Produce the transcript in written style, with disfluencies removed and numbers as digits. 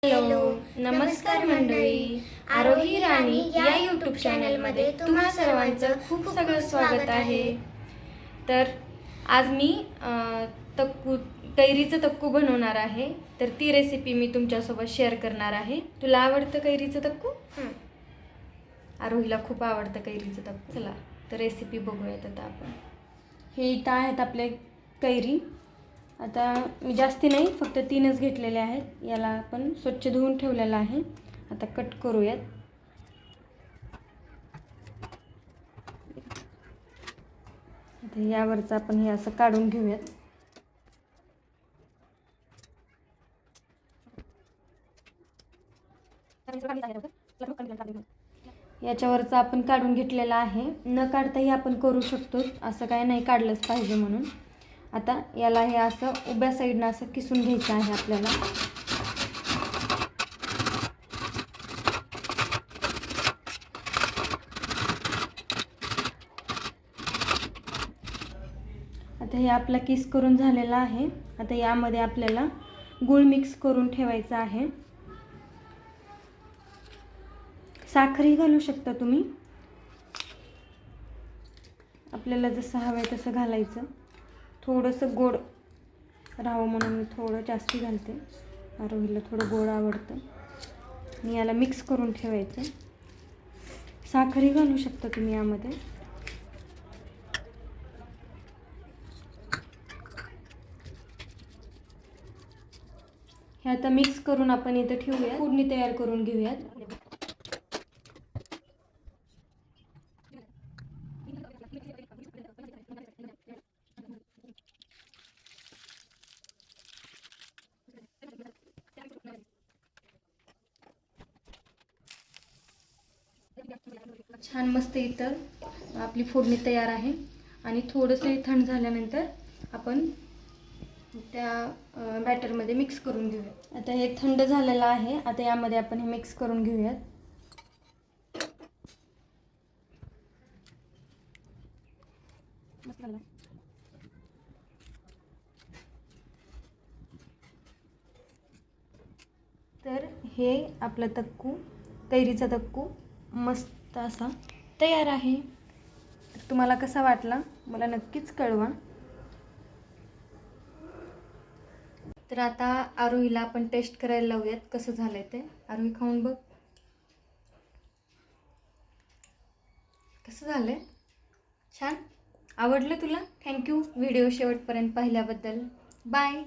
Hello, नमस्कार मंडळी. आरोही राणी या यूट्यूब चॅनलमध्ये तुम्हा सर्वांचं खूप सगळं स्वागत आहे. तर आज मी कैरीचं तक्कू बनवणार आहे. तर ती रेसिपी मी तुमच्यासोबत शेअर करणार आहे. तुला आवडतं कैरीचं तक्कू? आरोहीला खूप आवडतं कैरीचं तक्कू. चला तर रेसिपी बघूयात आता आपण. हे इथं आहेत आपले कैरी. आता मी जास्ती नाही, फक्त 3च घेतलेले आहेत. याला आपण स्वच्छ धुवून ठेवलेला आहे. आता कट करूयात. आता यावरचं आपण हे असं काढून घेऊयात. याच्यावरचं आपण काढून घेतलेलं आहे. न काढताही आपण करू शकतो, असं काय नाही काढलंच पाहिजे म्हणून. आता याला हे असं उभ्या साईडनं असं किसून घ्यायचं आहे आपल्याला. आता हे आपला किस करून झालेला आहे. आता यामध्ये आपल्याला गूळ मिक्स करून ठेवायचा आहे. साखरही घालू शकता तुम्ही, आपल्याला जसं हवं आहे तसं घालायचं. थोडंसं गोड राहावं म्हणून मी थोडं जास्ती घालते. आरोहीला थोडं गोड आवडतं. आणि याला मिक्स करून ठेवायचं. साखरही घालू शकता तुम्ही यामध्ये. हे आता मिक्स करून आपण इथं ठेवूया. फोडणी तयार करून घेऊयात. छान मस्त इथं आपली फोडणी तयार आहे. आणि थोडंसं थंड झाल्यानंतर आपण त्या बॅटरमध्ये मिक्स करून घेऊया. आता हे थंड झालेलं आहे. आता यामध्ये आपण हे मिक्स करून घेऊयात. तर हे आपलं तक्कू, कैरीचा तक्कू मस्त असा तयार आहे. तुम्हाला कसा वाटला मला नक्कीच कळवा. तर आता आरोहीला आपण टेस्ट करायला लावूयात कसं झालंय ते. आरोही खाऊन बघ कसं झालंय. छान आवडलं तुला? थँक्यू व्हिडिओ शेवटपर्यंत पाहिल्याबद्दल. बाय.